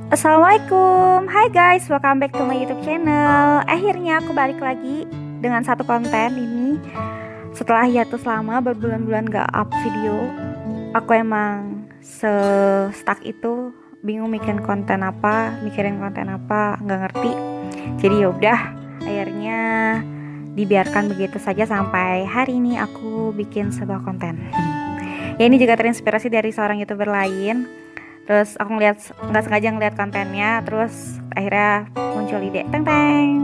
Assalamualaikum, hai guys, welcome back to my YouTube channel. Akhirnya aku balik lagi dengan satu konten ini. Setelah hiatus lama berbulan-bulan gak up video, aku emang stuck itu, bingung mikirin konten apa, nggak ngerti. Jadi yaudah, akhirnya dibiarkan begitu saja sampai hari ini aku bikin sebuah konten. Ya ini juga terinspirasi dari seorang YouTuber lain. Terus aku nggak sengaja ngeliat kontennya, terus akhirnya muncul ide teng teng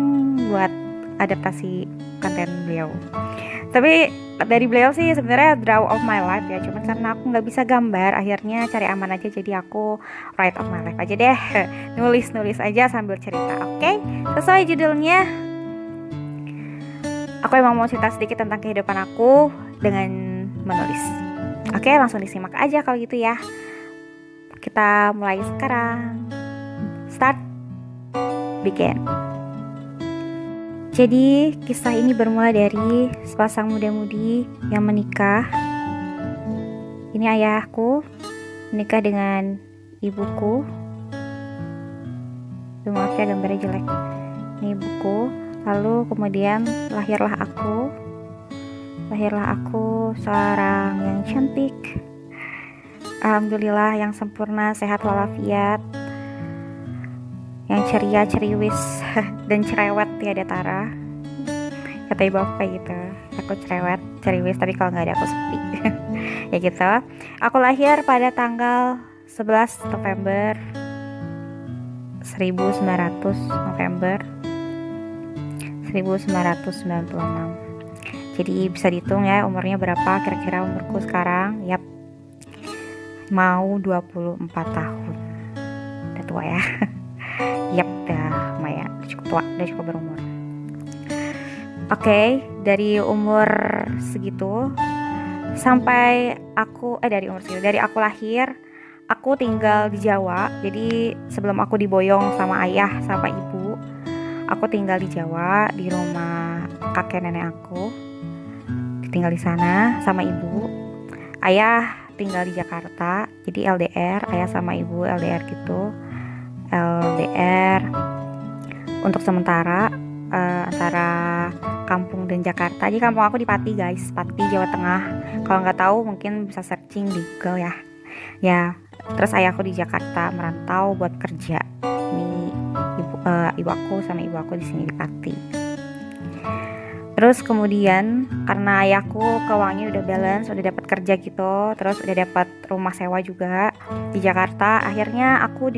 buat adaptasi konten beliau. Tapi dari beliau sih sebenarnya draw of my life ya, cuman karena aku nggak bisa gambar, akhirnya cari aman aja, jadi aku write of my life aja deh. Nulis aja sambil cerita. Oke, sesuai judulnya, aku emang mau cerita sedikit tentang kehidupan aku dengan menulis. Oke, langsung disimak aja kalau gitu ya. Kita mulai sekarang. Start. Begin. Jadi kisah ini bermula dari sepasang muda-mudi yang menikah. Ini ayahku menikah dengan ibuku. Maaf ya gambarnya jelek. Ini ibuku. Lalu kemudian lahirlah aku seorang yang cantik, alhamdulillah, yang sempurna, sehat walafiat, yang ceria, ceriwis, dan cerewet tiada tara. Kata ibu aku kayak gitu. Aku cerewet, ceriwis, tapi kalau nggak ada aku sepi. Ya gitu. Aku lahir pada tanggal 11 November 1996. Jadi bisa dihitung ya umurnya berapa kira-kira umurku sekarang. Yap, mau 24 tahun. Udah tua ya. Yap, udah lumayan, udah cukup tua, udah cukup berumur. Oke, dari umur segitu sampai dari aku lahir, aku tinggal di Jawa. Jadi sebelum aku diboyong sama ayah sama ibu, aku tinggal di Jawa di rumah kakek nenek aku. Tinggal di sana sama ibu. Ayah tinggal di Jakarta, jadi LDR, ayah sama ibu LDR gitu. LDR untuk sementara antara kampung dan Jakarta. Jadi kampung aku di Pati guys, Pati Jawa Tengah. Kalau nggak tahu mungkin bisa searching di Google ya. Ya, terus ayahku di Jakarta merantau buat kerja. Ini ibu aku sama ibu aku di sini di Pati. Terus kemudian karena ayahku keuangannya udah balance, udah dapat kerja gitu, terus udah dapat rumah sewa juga di Jakarta. Akhirnya aku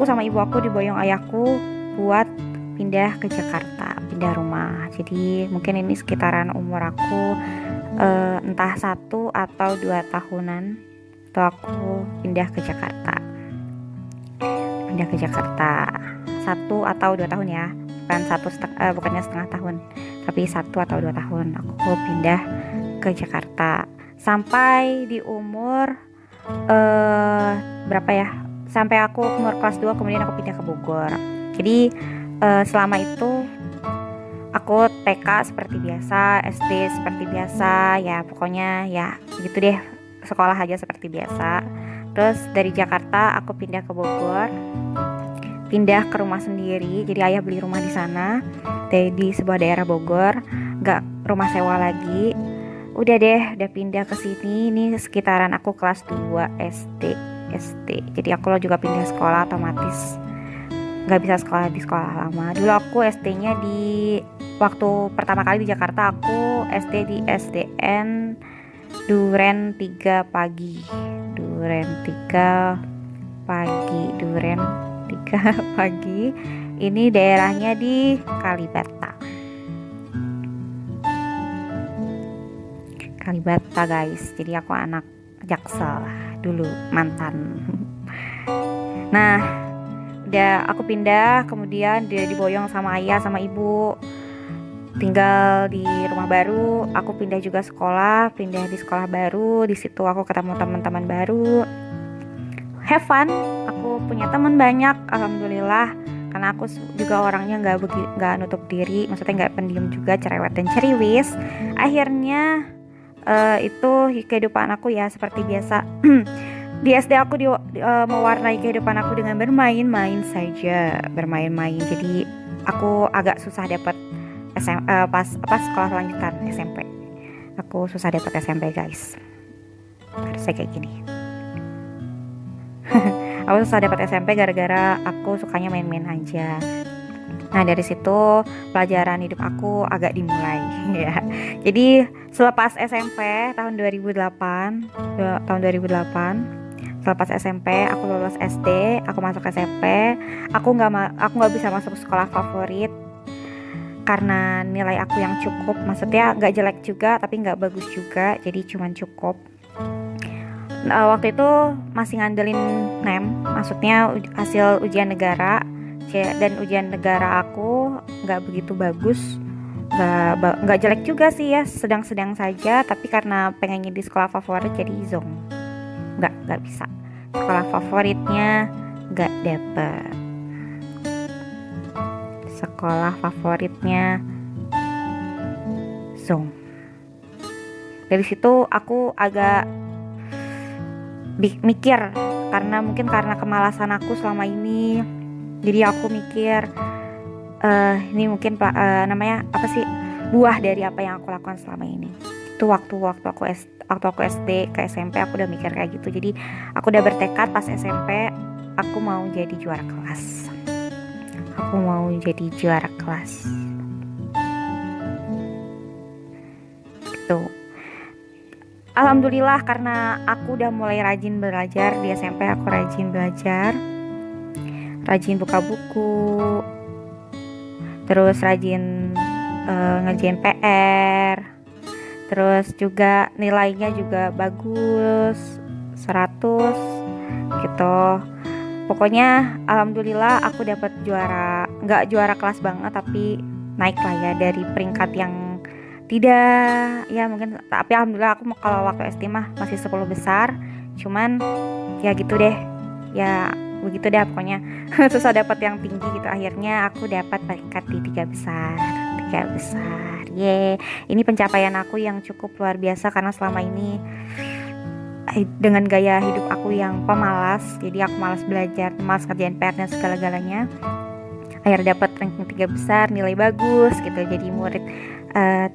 sama ibu aku diboyong ayahku buat pindah ke Jakarta, pindah rumah. Jadi mungkin ini sekitaran umur aku entah 1 atau 2 tahunan tuh aku pindah ke Jakarta. Pindah ke Jakarta 1 atau 2 tahun ya. Bukannya setengah tahun, tapi 1 atau 2 tahun aku pindah ke Jakarta sampai di umur berapa ya, sampai aku umur kelas 2, kemudian aku pindah ke Bogor. Jadi selama itu aku TK seperti biasa, SD seperti biasa, ya pokoknya ya gitu deh, sekolah aja seperti biasa. Terus dari Jakarta aku pindah ke Bogor, pindah ke rumah sendiri. Jadi ayah beli rumah di sana, di sebuah daerah Bogor, nggak rumah sewa lagi. Udah pindah ke sini. Ini sekitaran aku kelas 2 SD. Jadi aku juga pindah sekolah, otomatis nggak bisa sekolah di sekolah lama. Dulu aku SD-nya waktu pertama kali di Jakarta, aku SD di SDN Duren 3 pagi. Ini daerahnya di Kalibata guys. Jadi aku anak Jaksel dulu, mantan. Nah, udah aku pindah, kemudian dia diboyong sama ayah sama ibu, tinggal di rumah baru. Aku pindah juga pindah di sekolah baru. Di situ aku ketemu teman-teman baru, have fun. Aku punya teman banyak, alhamdulillah, karena aku juga orangnya nggak nutup diri, maksudnya nggak pendiam juga, cerewet dan ceriwis. Akhirnya itu kehidupan aku ya seperti biasa. Di SD aku mewarnai kehidupan aku dengan bermain-main saja, bermain-main. Jadi aku agak susah dapat pas sekolah lanjutan SMP. Aku susah dapat SMP guys. Harus saya kayak gini. Aku susah dapat SMP gara-gara aku sukanya main-main aja. Nah dari situ pelajaran hidup aku agak dimulai ya. Jadi selepas SMP tahun 2008, selepas SMP aku lulus SD, aku masuk SMP, aku nggak bisa masuk sekolah favorit karena nilai aku yang cukup, maksudnya nggak jelek juga tapi nggak bagus juga, jadi cuman cukup. Nah, waktu itu masih ngandelin NEM, maksudnya hasil ujian negara, dan ujian negara aku nggak begitu bagus, nggak jelek juga sih ya, sedang-sedang saja, tapi karena pengennya di sekolah favorit jadi zong, nggak bisa, sekolah favoritnya nggak dapet, sekolah favoritnya zong. Dari situ aku agak mikir, karena kemalasan aku selama ini, jadi aku mikir ini mungkin namanya apa sih, buah dari apa yang aku lakukan selama ini. Itu waktu aku SD ke SMP aku udah mikir kayak gitu. Jadi aku udah bertekad pas SMP aku mau jadi juara kelas. Gitu. Alhamdulillah karena aku udah mulai rajin belajar di SMP, aku rajin belajar, rajin buka buku, terus rajin ngerjain PR, terus juga nilainya juga bagus, 100 gitu. Pokoknya alhamdulillah aku dapat juara, nggak juara kelas banget tapi naik lah ya dari peringkat yang tidak ya mungkin, tapi alhamdulillah aku kalau waktu SD mah masih 10 besar, cuman ya gitu deh, ya begitu deh pokoknya. Susah dapat yang tinggi gitu, akhirnya aku dapat peringkat di 3 besar. Ini pencapaian aku yang cukup luar biasa karena selama ini dengan gaya hidup aku yang pemalas, jadi aku malas belajar, malas kerjain PR dan segala-galanya, akhirnya dapat ranking 3 besar, nilai bagus gitu, jadi murid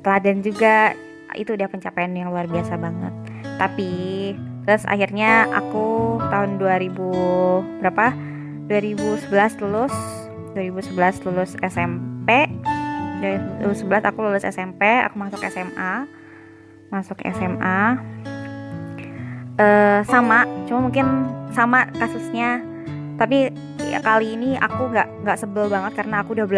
teladan juga. Itu udah pencapaian yang luar biasa banget. Tapi terus akhirnya aku tahun 2011 lulus SMP. 2011 aku lulus SMP, aku masuk SMA. Cuma mungkin sama kasusnya, tapi ya kali ini aku nggak sebel banget karena aku udah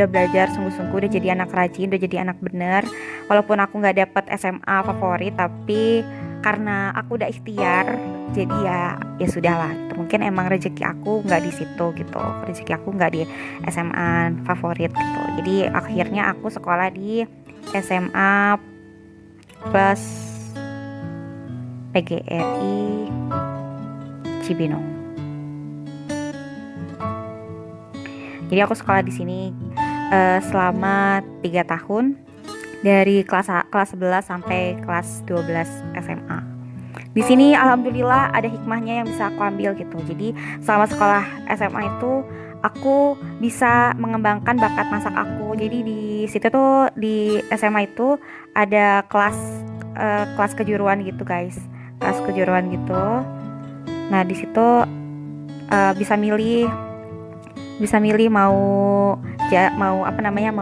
belajar sungguh-sungguh, udah jadi anak rajin, udah jadi anak bener. Walaupun aku nggak dapet SMA favorit, tapi karena aku udah ikhtiar, jadi ya sudahlah. Mungkin emang rezeki aku nggak di situ gitu, rezeki aku nggak di SMA favorit gitu. Jadi akhirnya aku sekolah di SMA plus PGRI Cibinong. Jadi aku sekolah di sini selama 3 tahun, dari kelas 11 sampai kelas 12 SMA. Di sini alhamdulillah ada hikmahnya yang bisa aku ambil gitu. Jadi selama sekolah SMA itu aku bisa mengembangkan bakat masak aku. Jadi di situ tuh, di SMA itu ada kelas kejuruan gitu guys, kelas kejuruan gitu. Nah di situ bisa milih mau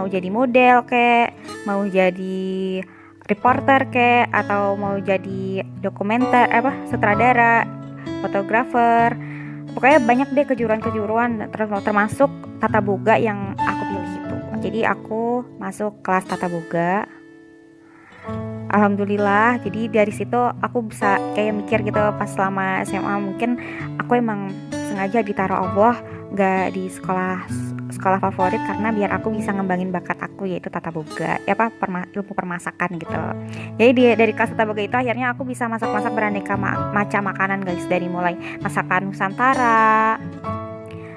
jadi model kek, mau jadi reporter kek, atau mau jadi sutradara, fotografer. Pokoknya banyak deh kejuruan-kejuruan, termasuk tata boga yang aku pilih itu. Jadi aku masuk kelas tata boga. Alhamdulillah, jadi dari situ aku bisa kayak mikir gitu pas selama SMA, mungkin aku emang sengaja ditaruh Allah gak di sekolah favorit karena biar aku bisa ngembangin bakat aku, yaitu tata boga, ilmu permasakan gitu. Jadi dari kelas tata boga itu akhirnya aku bisa masak-masak beraneka macam makanan guys, dari mulai masakan Nusantara,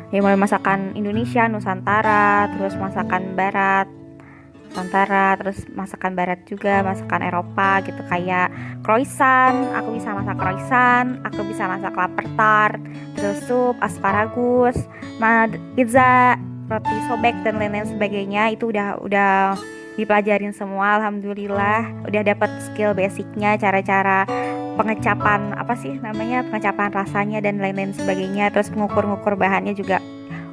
mulai masakan Indonesia, Nusantara, terus masakan Barat, Nusantara, terus masakan barat juga, masakan Eropa gitu kayak croissant, aku bisa masak croissant, aku bisa masak lapar tart, terus sup, asparagus, pizza, roti sobek dan lain-lain sebagainya itu udah dipelajarin semua. Alhamdulillah udah dapat skill basicnya, cara-cara pengecapan apa sih namanya, pengecapan rasanya dan lain-lain sebagainya, terus ngukur-ngukur bahannya juga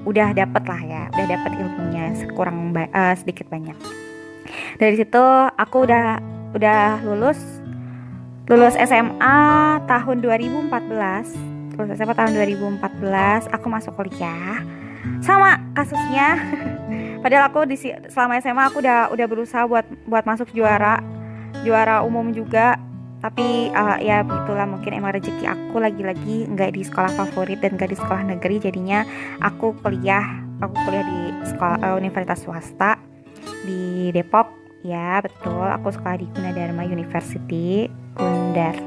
udah dapet lah ya, udah dapet ilmunya sedikit banyak. Dari situ aku udah lulus SMA tahun 2014. Lulus SMA tahun 2014 aku masuk kuliah. Sama kasusnya. Padahal aku selama SMA aku udah berusaha buat masuk juara umum juga. Tapi ya begitulah, mungkin emang rezeki aku lagi-lagi nggak di sekolah favorit dan nggak di sekolah negeri, jadinya aku kuliah di sekolah universitas swasta di Depok. Ya betul, aku sekolah di Gunadarma University, Gundar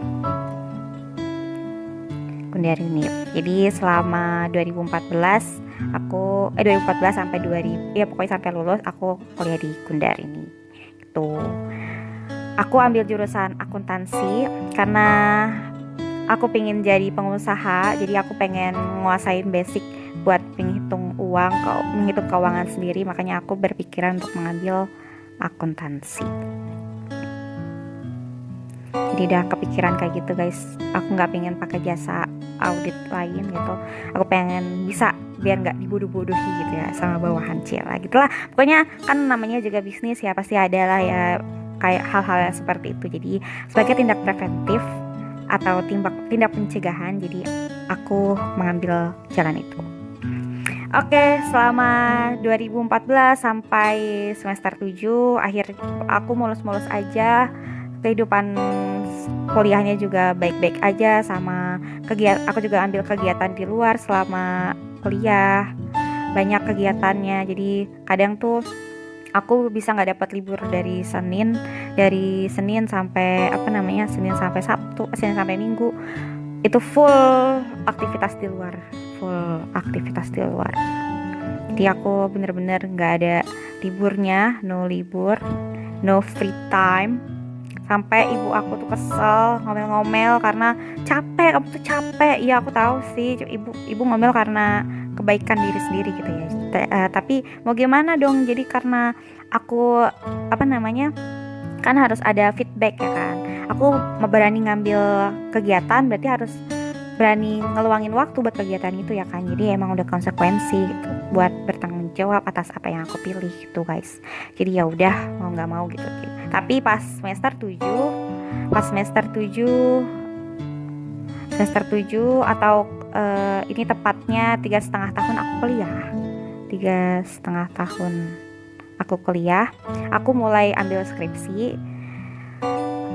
Univ. Jadi selama 2014 2014 sampai 2000 ya pokoknya sampai lulus aku kuliah di Gundar ini gitu. Aku ambil jurusan akuntansi karena aku pengen jadi pengusaha, jadi aku pengen nguasain basic buat menghitung keuangan sendiri, makanya aku berpikiran untuk mengambil akuntansi. Jadi udah kepikiran kayak gitu guys, aku nggak pengen pakai jasa audit lain gitu, aku pengen bisa biar nggak dibodoh-bodohi gitu ya sama bawahan lah gitulah. Pokoknya kan namanya juga bisnis ya, pasti ada lah ya kayak hal-hal yang seperti itu. Jadi sebagai tindak preventif atau tindak pencegahan, jadi aku mengambil jalan itu. Oke, selama 2014 sampai semester 7 akhir aku mulus-mulus aja. Kehidupan kuliahnya juga baik-baik aja, sama aku juga ambil kegiatan di luar selama kuliah. Banyak kegiatannya. Jadi kadang tuh aku bisa nggak dapat libur dari Senin sampai Senin sampai Sabtu, Senin sampai Minggu itu full aktivitas di luar. Jadi aku bener-bener nggak ada liburnya, no libur, no free time. Sampai ibu aku tuh kesel, ngomel-ngomel karena kamu tuh capek. Iya aku tahu sih, ibu ngomel karena kebaikan diri sendiri gitu ya. Tapi mau gimana dong, jadi karena aku kan harus ada feedback ya kan. Aku berani ngambil kegiatan berarti harus berani ngeluangin waktu buat kegiatan itu ya kan. Jadi emang udah konsekuensi gitu, buat bertanggung jawab atas apa yang aku pilih gitu guys. Jadi ya udah mau nggak mau gitu. Tapi pas semester 7 atau ini tepatnya 3,5 tahun aku kuliah. 3,5 tahun aku kuliah, aku mulai ambil skripsi.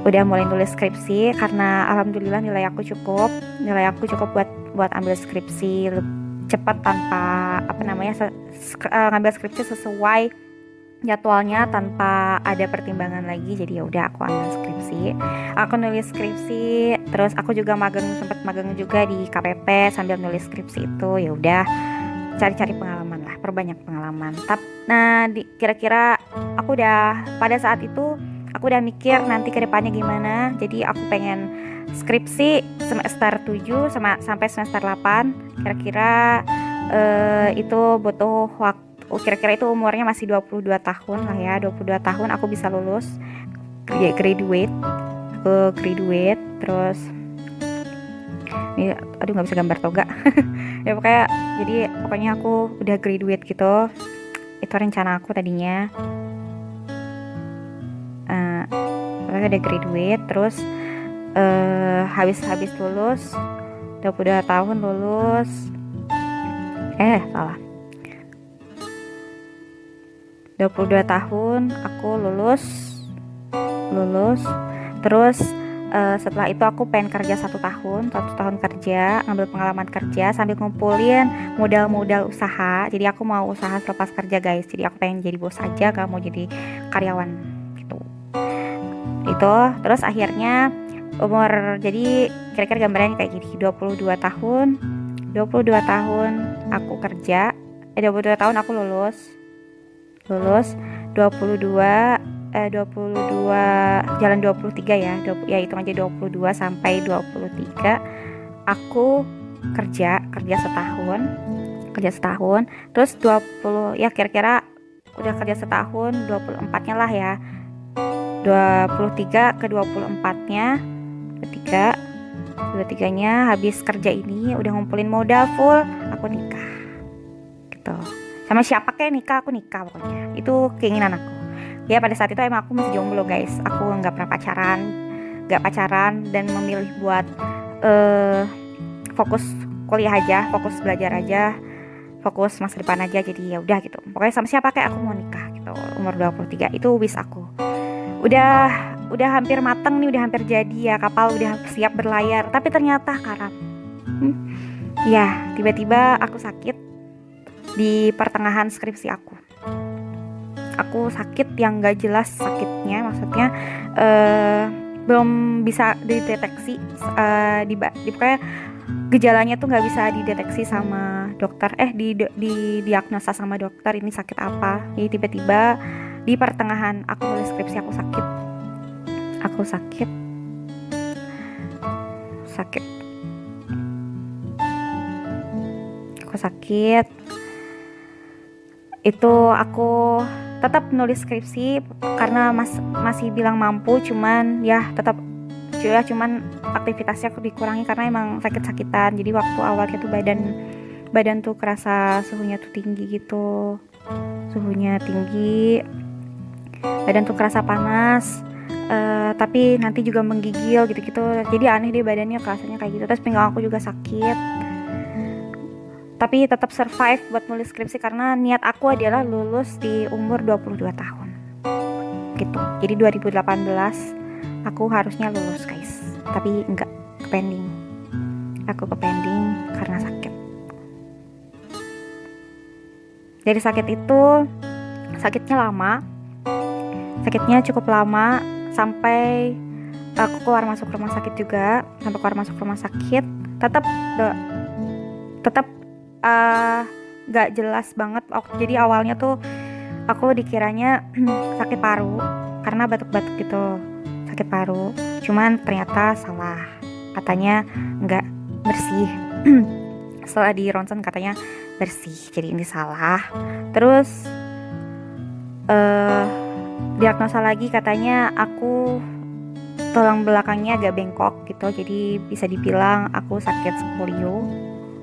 Udah mulai nulis skripsi karena alhamdulillah nilai aku cukup buat ambil skripsi cepat tanpa ngambil skripsi sesuai jadwalnya tanpa ada pertimbangan lagi. Jadi ya udah aku ambil skripsi, aku nulis skripsi, terus aku juga sempat magang juga di KPP sambil nulis skripsi itu. Ya udah cari-cari pengalaman lah, perbanyak pengalaman. Nah kira-kira pada saat itu aku udah mikir nanti ke depannya gimana. Jadi aku pengen skripsi semester 7 sampai semester 8. Kira-kira itu butuh waktu. Kira-kira itu umurnya masih 22 tahun lah ya. 22 tahun aku bisa lulus, graduate. Terus ini nggak bisa gambar toga. Ya pokoknya aku udah graduate gitu. Itu rencana aku tadinya. Udah graduate, terus habis lulus 22 tahun lulus. Salah. 22 tahun aku lulus. Terus setelah itu aku pengen kerja 1 tahun kerja, ngambil pengalaman kerja sambil ngumpulin modal usaha. Jadi aku mau usaha selepas kerja guys. Jadi aku pengen jadi bos aja, gak mau jadi karyawan gitu. Itu terus akhirnya jadi kira-kira gambarannya kayak gini. 22 tahun aku kerja, 22 tahun aku lulus. 22 jalan 23 ya. Ya hitung aja 22 sampai 23 aku kerja setahun. Terus 20 ya kira-kira udah kerja setahun, 24-nya lah ya. 23 ke 24-nya, 23-nya habis kerja ini udah ngumpulin modal full, aku nikah. Gitu. Sama siapa kayak nikah, aku nikah pokoknya. Itu keinginan aku. Ya pada saat itu emang aku masih jomblo guys. Aku nggak pernah pacaran dan memilih buat fokus kuliah aja, fokus belajar aja, fokus masa depan aja. Jadi ya udah gitu. Pokoknya sama siapa kayak aku mau nikah gitu. Umur 23 itu wish aku. Udah hampir mateng nih, udah hampir jadi ya, kapal udah siap berlayar. Tapi ternyata karam. Ya, tiba-tiba aku sakit di pertengahan skripsi aku. Aku sakit yang gak jelas sakitnya, maksudnya belum bisa dideteksi, pokoknya gejalanya tuh nggak bisa dideteksi sama dokter, di diagnosa sama dokter ini sakit apa. Jadi tiba-tiba di pertengahan aku nulis skripsi aku sakit itu. Aku tetap nulis skripsi karena masih bilang mampu, cuman aktivitasnya aku dikurangi karena emang sakit-sakitan. Jadi waktu awalnya tuh badan tuh kerasa suhunya tuh tinggi gitu, badan tuh kerasa panas, tapi nanti juga menggigil gitu-gitu. Jadi aneh deh badannya, kerasanya kayak gitu. Terus pinggang aku juga sakit, tapi tetap survive buat nulis skripsi karena niat aku adalah lulus di umur 22 tahun gitu. Jadi 2018 aku harusnya lulus guys, tapi enggak, aku ke pending karena sakit. Dari sakitnya cukup lama sampai aku keluar masuk rumah sakit. Tetap gak jelas banget. Jadi awalnya tuh aku dikiranya sakit paru karena batuk-batuk gitu, sakit paru. Cuman ternyata salah, katanya nggak bersih. Setelah di ronsen katanya bersih, jadi ini salah. Terus diagnosa lagi, katanya aku tulang belakangnya agak bengkok gitu, jadi bisa dibilang aku sakit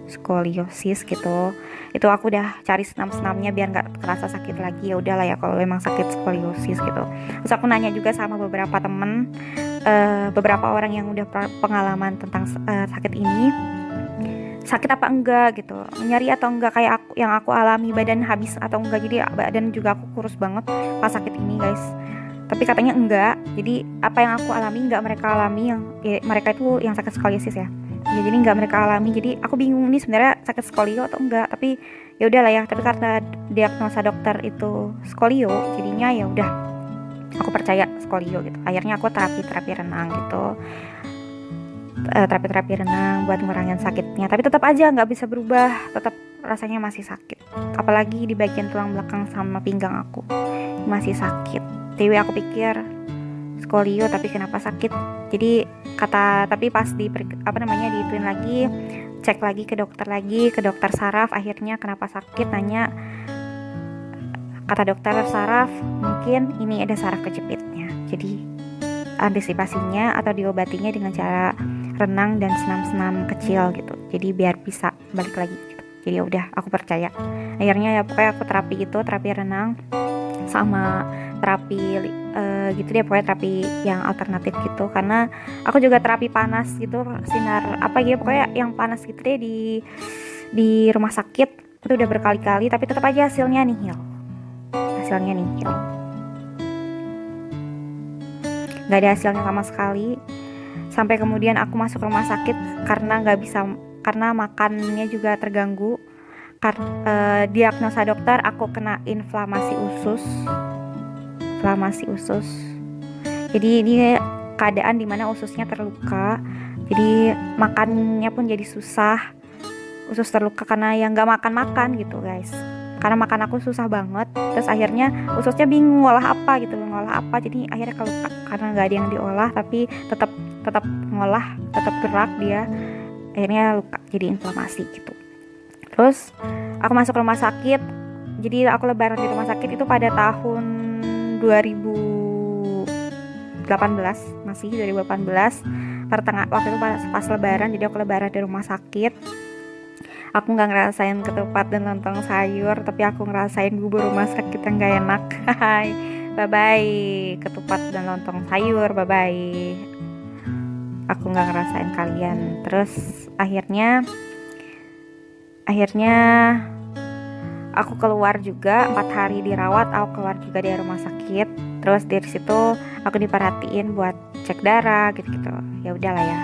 skoliosis gitu. Itu aku udah cari senam-senamnya biar nggak terasa sakit lagi. Ya udahlah ya kalau memang sakit skoliosis gitu. Terus aku nanya juga sama beberapa temen, beberapa orang yang udah pengalaman tentang sakit ini, sakit apa enggak gitu, nyari atau enggak kayak aku alami, badan habis atau enggak. Jadi badan juga aku kurus banget pas sakit ini guys, tapi katanya enggak. Jadi apa yang aku alami enggak mereka alami, mereka itu yang sakit skoliosis ya, jadi nggak mereka alami. Jadi aku bingung nih sebenarnya sakit skolio atau enggak. Tapi ya udahlah ya, tapi karena diagnosa dokter itu skolio, jadinya ya udah aku percaya skolio gitu. Akhirnya aku terapi renang gitu, terapi renang buat ngurangin sakitnya. Tapi tetap aja nggak bisa berubah, tetap rasanya masih sakit, apalagi di bagian tulang belakang sama pinggang aku masih sakit. Jadi aku pikir skolio tapi kenapa sakit. Jadi tapi pas diituin lagi, cek lagi ke dokter saraf. Akhirnya kenapa sakit, nanya, kata dokter saraf mungkin ini ada saraf kejepitnya. Jadi antisipasinya atau diobatinya dengan cara renang dan senam-senam kecil gitu. Jadi biar bisa balik lagi gitu. Jadi udah aku percaya. Akhirnya ya pokoknya aku terapi renang sama terapi gitu deh, pokoknya terapi yang alternatif gitu. Karena aku juga terapi panas gitu, sinar pokoknya yang panas gitu deh di rumah sakit. Itu udah berkali-kali, tapi tetap aja hasilnya nihil. Gak ada hasilnya sama sekali. Sampai kemudian aku masuk rumah sakit karena makannya juga terganggu. Diagnosa dokter aku kena inflamasi usus. Jadi ini keadaan dimana ususnya terluka, jadi makannya pun jadi susah. Usus terluka karena yang nggak makan gitu guys, karena makan aku susah banget. Terus akhirnya ususnya bingung ngolah apa, jadi akhirnya keluka karena nggak ada yang diolah, tapi tetap tetap ngolah, tetap gerak dia, akhirnya luka jadi inflamasi gitu. Terus aku masuk rumah sakit, jadi aku lebaran di rumah sakit itu pada tahun 2018, masih 2018 pertengah waktu itu pas lebaran. Jadi aku lebaran di rumah sakit, aku nggak ngerasain ketupat dan lontong sayur, tapi aku ngerasain bubur rumah sakit yang gak enak. Hai, bye bye ketupat dan lontong sayur, bye bye, aku nggak ngerasain kalian. Terus akhirnya aku keluar juga 4 hari dirawat, aku keluar juga dari rumah sakit. Terus dari situ aku diperhatiin buat cek darah gitu-gitu, ya udahlah ya.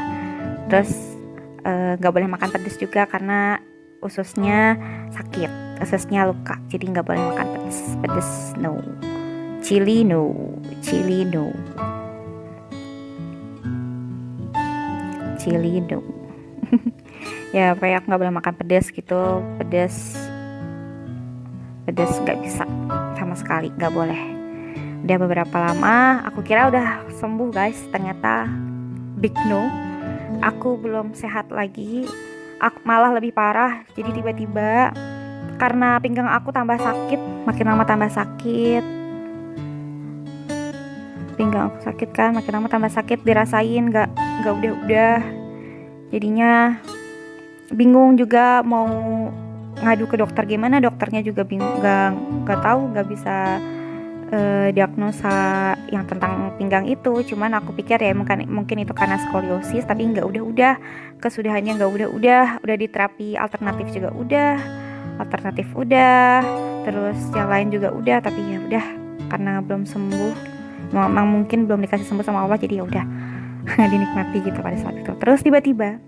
Terus nggak boleh makan pedas juga karena ususnya sakit, ususnya luka, jadi nggak boleh makan pedas no, chili no, chili no, chili no. Ya kayak aku nggak boleh makan pedas gitu, pedas nggak bisa sama sekali, nggak boleh. Udah beberapa lama, aku kira udah sembuh guys, ternyata big no, aku belum sehat lagi, aku malah lebih parah. Jadi tiba-tiba karena pinggang aku tambah sakit, makin lama tambah sakit, pinggang aku sakit kan, makin lama tambah sakit, dirasain nggak udah, jadinya bingung juga mau ngadu ke dokter gimana. Dokternya juga bingung, nggak tahu, nggak bisa diagnosa yang tentang pinggang itu. Cuman aku pikir ya mungkin itu karena skoliosis, tapi nggak udah kesudahannya nggak udah di terapi alternatif juga udah, terus yang lain juga udah, tapi ya udah karena belum sembuh, memang mungkin belum dikasih sembuh sama Allah, jadi ya udah dinikmati gitu pada saat itu. Terus tiba-tiba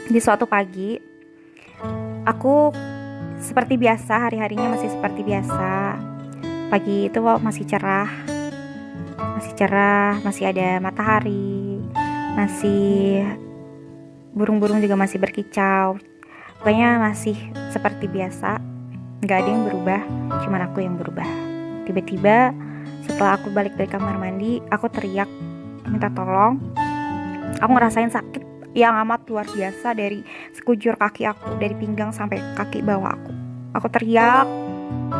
di suatu pagi aku seperti biasa, hari-harinya masih seperti biasa. Pagi itu masih cerah, masih ada matahari, masih burung-burung juga masih berkicau, pokoknya masih seperti biasa, nggak ada yang berubah, cuman aku yang berubah. Tiba-tiba setelah aku balik dari kamar mandi, aku teriak minta tolong. Aku ngerasain sakit yang amat luar biasa dari sekujur kaki aku, dari pinggang sampai kaki bawah aku teriak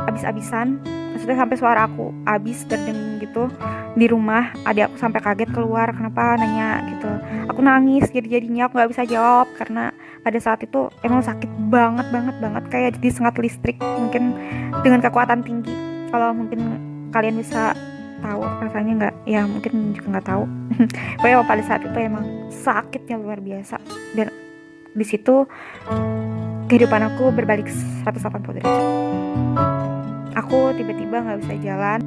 abis-abisan, maksudnya sampai suara aku abis derdeng gitu di rumah. Adik aku sampai kaget keluar, kenapa, nanya gitu. Aku nangis, jadinya aku nggak bisa jawab karena pada saat itu emang sakit banget, kayak disengat listrik, mungkin dengan kekuatan tinggi. Kalau mungkin kalian bisa tahu rasanya nggak, ya mungkin juga nggak tahu. Pokoknya pada saat itu emang sakitnya luar biasa, dan di situ kehidupan aku berbalik 180 derajat. Aku tiba-tiba nggak bisa jalan,